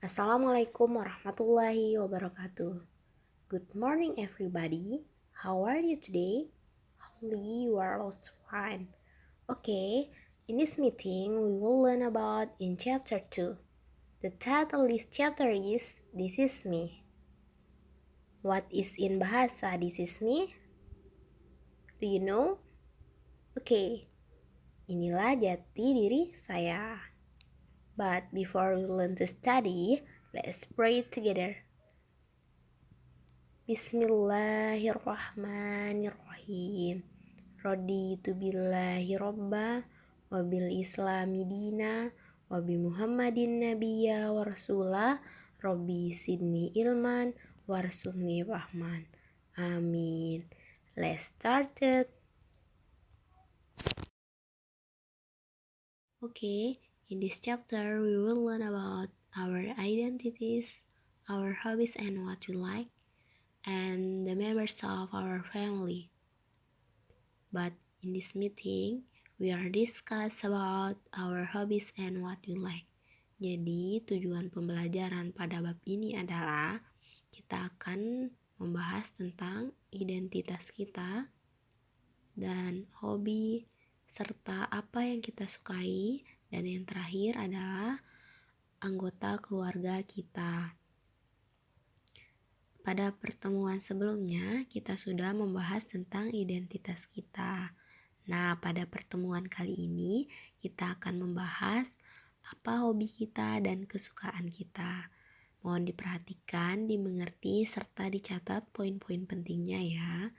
Assalamualaikum warahmatullahi wabarakatuh. Good morning everybody. How are you today? Hopefully you are also fine. Okay, in this meeting we will learn about in chapter 2. The title of this chapter is This is Me. What is in bahasa This is Me? Do you know? Okay, inilah jati diri saya. But before we learn to study, let's pray together. Bismillahirrahmanirrahim. Raditu billahi robba wa bil islami dina wa bi muhammadin nabiyya wa rasula rabbi sidni ilman warsuqni rahman. Amin. Let's start it. Okay, in this chapter we will learn about our identities, our hobbies and what we like, and the members of our family. But in this meeting, we are discuss about our hobbies and what we like. Jadi, tujuan pembelajaran pada bab ini adalah kita akan membahas tentang identitas kita dan hobi serta apa yang kita sukai, dan yang terakhir adalah anggota keluarga kita. Pada pertemuan sebelumnya, kita sudah membahas tentang identitas kita. Nah, pada pertemuan kali ini, kita akan membahas apa hobi kita dan kesukaan kita. Mohon diperhatikan, dimengerti, serta dicatat poin-poin pentingnya ya.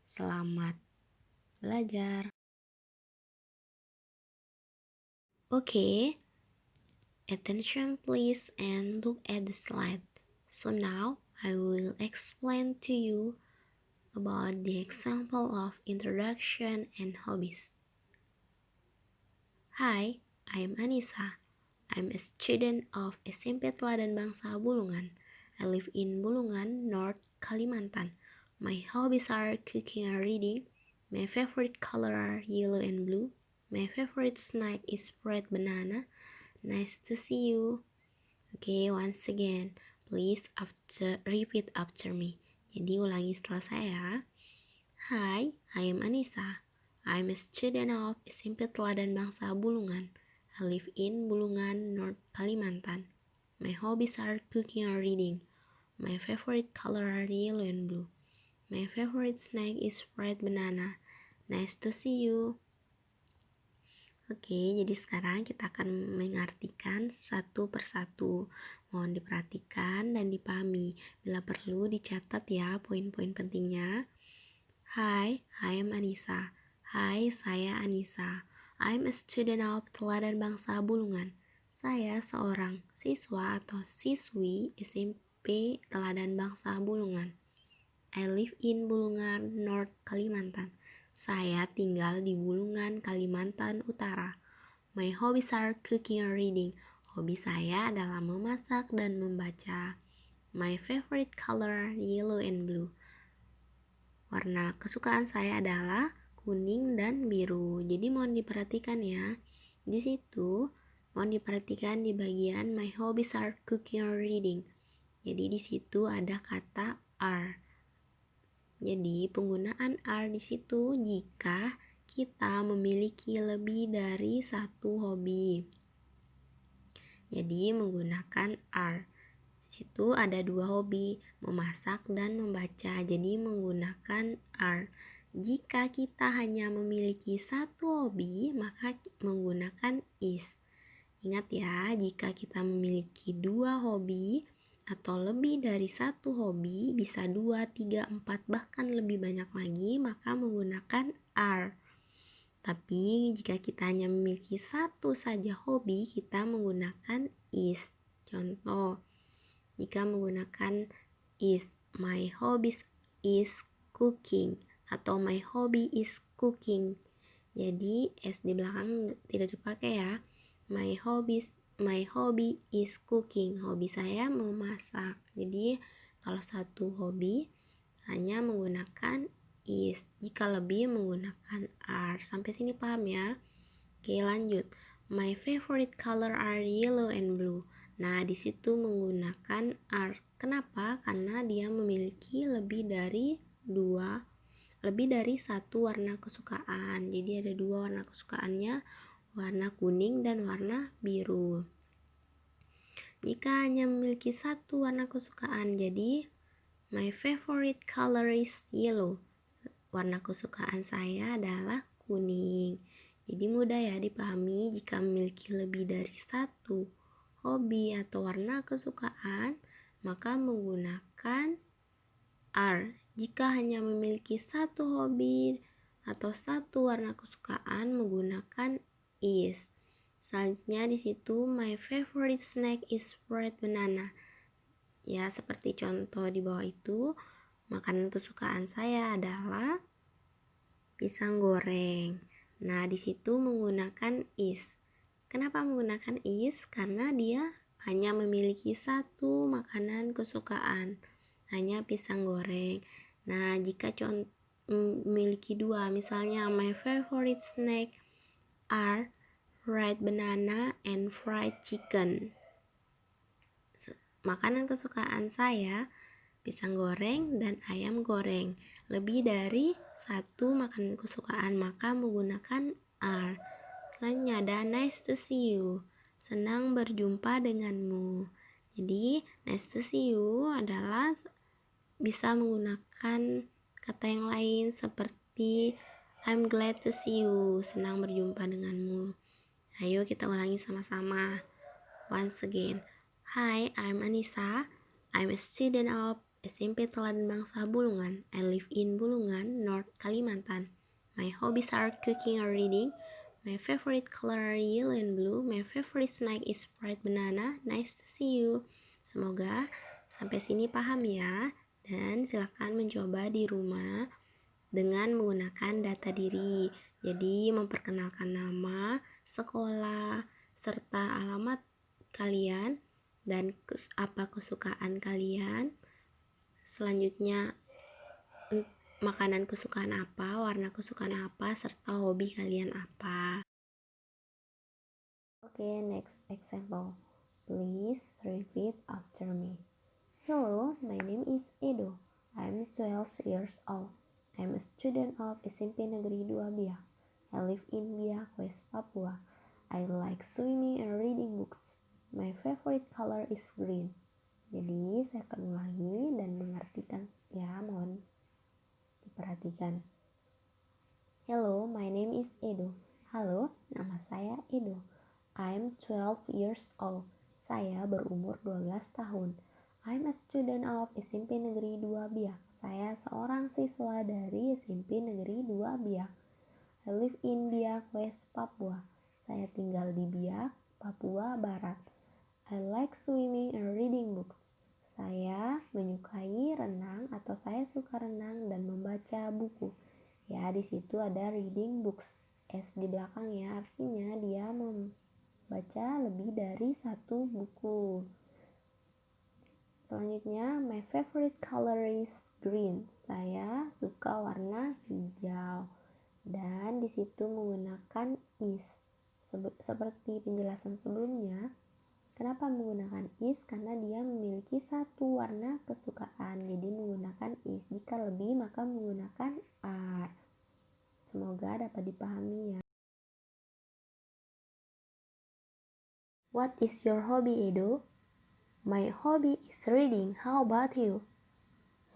Selamat belajar. Okay, attention please and look at the slide. So now, I will explain to you about the example of introduction and hobbies. Hi, I'm Anissa. I'm a student of SMP Teladan Bangsa Bulungan. I live in Bulungan, North Kalimantan. My hobbies are cooking and reading. My favorite color are yellow and blue. My favorite snack is fried banana. Nice to see you. Okay, once again, please repeat after me. Jadi ulangi setelah saya. Hi, I am Anissa. I'm a student of SMP Teladan Bangsa Bulungan. I live in Bulungan, North Kalimantan. My hobbies are cooking and reading. My favorite color are yellow and blue. My favorite snack is fried banana. Nice to see you. Oke, jadi sekarang kita akan mengartikan satu persatu. Mohon diperhatikan dan dipahami. Bila perlu dicatat ya poin-poin pentingnya. Hi, I am Anissa. Hai, saya Anissa. I'm a student of Teladan Bangsa Bulungan. Saya seorang siswa atau siswi SMP Teladan Bangsa Bulungan. I live in Bulungan, North Kalimantan. Saya tinggal di Bulungan, Kalimantan Utara. My hobbies are cooking and reading. Hobi saya adalah memasak dan membaca. My favorite color yellow and blue. Warna kesukaan saya adalah kuning dan biru. Jadi mohon diperhatikan ya. Di situ mohon diperhatikan di bagian my hobbies are cooking and reading. Jadi di situ ada kata are. Jadi penggunaan are di situ jika kita memiliki lebih dari satu hobi. Jadi menggunakan are. Di situ ada dua hobi, memasak dan membaca. Jadi menggunakan are. Jika kita hanya memiliki satu hobi, maka menggunakan is. Ingat ya, jika kita memiliki dua hobi atau lebih dari satu hobi, bisa 2, 3, 4, bahkan lebih banyak lagi, maka menggunakan are. Tapi jika kita hanya memiliki satu saja hobi, kita menggunakan is. Contoh, jika menggunakan is, my hobbies is cooking, atau my hobby is cooking. Jadi s di belakang tidak dipakai ya. My hobby is cooking. Hobi saya memasak. Jadi kalau satu hobi hanya menggunakan is. Jika lebih menggunakan are. Sampai sini paham ya? Oke, lanjut. My favorite color are yellow and blue. Nah, di situ menggunakan are. Kenapa? Karena dia memiliki lebih dari satu warna kesukaan. Jadi ada dua warna kesukaannya, warna kuning dan warna biru. Jika hanya memiliki satu warna kesukaan, jadi my favorite color is yellow. Warna kesukaan saya adalah kuning. Jadi mudah ya dipahami. Jika memiliki lebih dari satu hobi atau warna kesukaan, maka menggunakan are. Jika hanya memiliki satu hobi atau satu warna kesukaan, menggunakan is. Selanjutnya di situ my favorite snack is fried banana. Ya, seperti contoh di bawah itu, makanan kesukaan saya adalah pisang goreng. Nah, di situ menggunakan is. Kenapa menggunakan is? Karena dia hanya memiliki satu makanan kesukaan, hanya pisang goreng. Nah, jika memiliki dua, misalnya my favorite snack are fried banana and fried chicken. Makanan kesukaan saya pisang goreng dan ayam goreng. Lebih dari satu makanan kesukaan, maka menggunakan are. Selanjutnya ada nice to see you. Senang berjumpa denganmu. Jadi nice to see you adalah bisa menggunakan kata yang lain seperti I'm glad to see you. Senang berjumpa denganmu. Ayo kita ulangi sama-sama. Once again. Hi, I'm Anissa. I'm a student of SMP Teladan Bangsa Bulungan. I live in Bulungan, North Kalimantan. My hobbies are cooking or reading. My favorite color are yellow and blue. My favorite snack is fried banana. Nice to see you. Semoga sampai sini paham ya. Dan silakan mencoba di rumah dengan menggunakan data diri. Jadi memperkenalkan nama, sekolah, serta alamat kalian dan apa kesukaan kalian. Selanjutnya makanan kesukaan apa, warna kesukaan apa, serta hobi kalian apa. Okay, next example. Please repeat after me. Hello, my name is Edo. I'm 12 years old. I'm a student of SMP Negeri 2 Biak. I live in Biak, West Papua. I like swimming and reading books. My favorite color is green. Jadi saya akan ulangi dan mengartikan ya, mohon diperhatikan. Hello, my name is Edo. Halo, nama saya Edo. I'm 12 years old. Saya berumur 12 tahun. I'm a student of SMP Negeri 2 Biak. Saya seorang siswa dari SMP Negeri 2 Biak. I live in Biak, West Papua. Saya tinggal di Biak, Papua Barat. I like swimming and reading books. Saya menyukai renang atau saya suka renang dan membaca buku. Ya, di situ ada reading books. S di belakangnya artinya dia membaca lebih dari satu buku. Selanjutnya, my favorite color is green. Saya suka warna hijau. Dan di situ menggunakan is. Seperti penjelasan sebelumnya, kenapa menggunakan is? Karena dia memiliki satu warna kesukaan. Jadi menggunakan is. Jika lebih, maka menggunakan are. Semoga dapat dipahami ya. What is your hobby, Edo? My hobby is reading. How about you?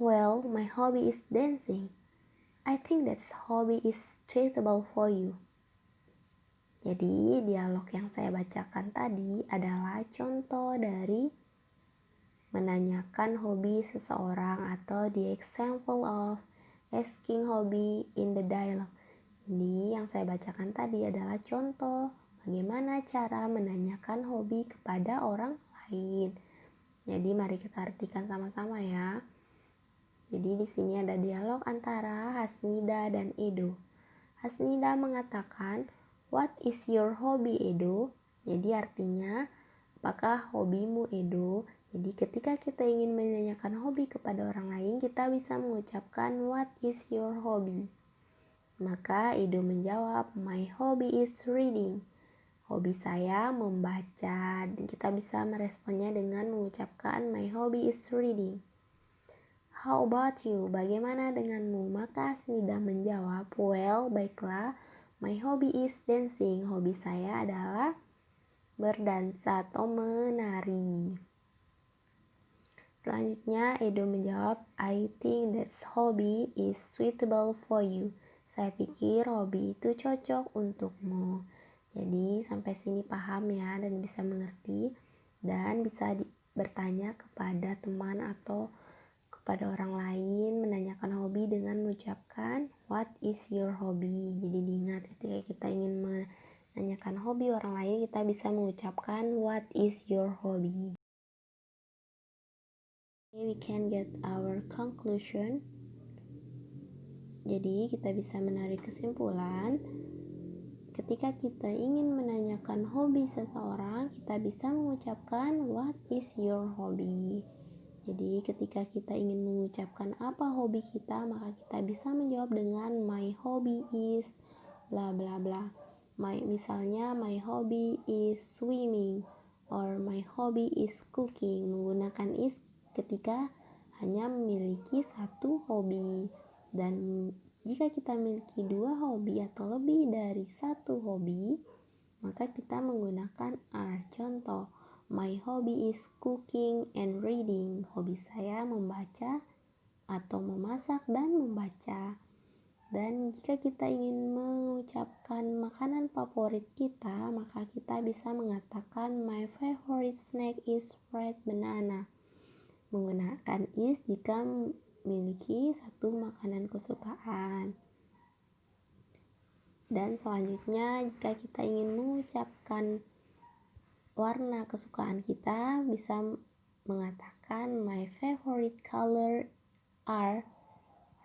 Well, my hobby is dancing. I think that hobby is suitable for you. Jadi, dialog yang saya bacakan tadi adalah contoh dari menanyakan hobi seseorang atau the example of asking hobby in the dialogue. Jadi yang saya bacakan tadi adalah contoh bagaimana cara menanyakan hobi kepada orang lain. Jadi mari kita artikan sama-sama ya. Jadi di sini ada dialog antara Hasnida dan Edo. Hasnida mengatakan, "What is your hobby, Edo?" Jadi artinya, apakah hobimu, Edo? Jadi ketika kita ingin menanyakan hobi kepada orang lain, kita bisa mengucapkan what is your hobby. Maka Edo menjawab, my hobby is reading. Hobi saya membaca, dan kita bisa meresponnya dengan mengucapkan my hobby is reading. How about you? Bagaimana denganmu? Maka Snida menjawab, well, baiklah, my hobby is dancing. Hobi saya adalah berdansa atau menari. Selanjutnya Edo menjawab, I think that hobby is suitable for you. Saya pikir hobi itu cocok untukmu. Jadi sampai sini paham ya dan bisa mengerti dan bisa bertanya kepada teman atau kepada orang lain, menanyakan hobi dengan mengucapkan what is your hobby. Jadi diingat ketika kita ingin menanyakan hobi orang lain, kita bisa mengucapkan what is your hobby. We can get our conclusion. Jadi kita bisa menarik kesimpulan ketika kita ingin menanyakan hobi seseorang, kita bisa mengucapkan what is your hobby. Jadi ketika kita ingin mengucapkan apa hobi kita, maka kita bisa menjawab dengan my hobby is bla bla bla. Misalnya my hobby is swimming or my hobby is cooking. Menggunakan is ketika hanya memiliki satu hobi, dan jika kita memiliki dua hobi atau lebih dari satu hobi, maka kita menggunakan are. Contoh, my hobby is cooking and reading. Hobi saya membaca atau memasak dan membaca. Dan jika kita ingin mengucapkan makanan favorit kita, maka kita bisa mengatakan my favorite snack is fried banana. Menggunakan is jika memiliki satu makanan kesukaan. Dan selanjutnya jika kita ingin mengucapkan warna kesukaan kita, bisa mengatakan my favorite color are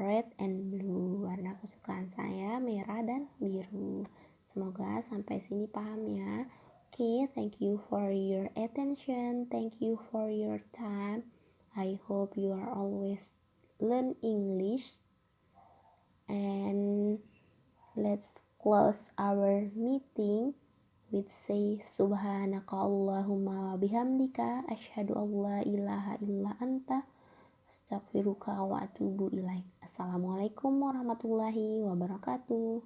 red and blue. Warna kesukaan saya merah dan biru. Semoga sampai sini paham ya. Okay, thank you for your attention. Thank you for your time. I hope you are always learn English. And let's close our meeting with say subhanaka Allahumma wa bihamdika asyhadu an la ilaha illa anta astaghfiruka wa atubu ilaik. Assalamualaikum warahmatullahi wabarakatuh.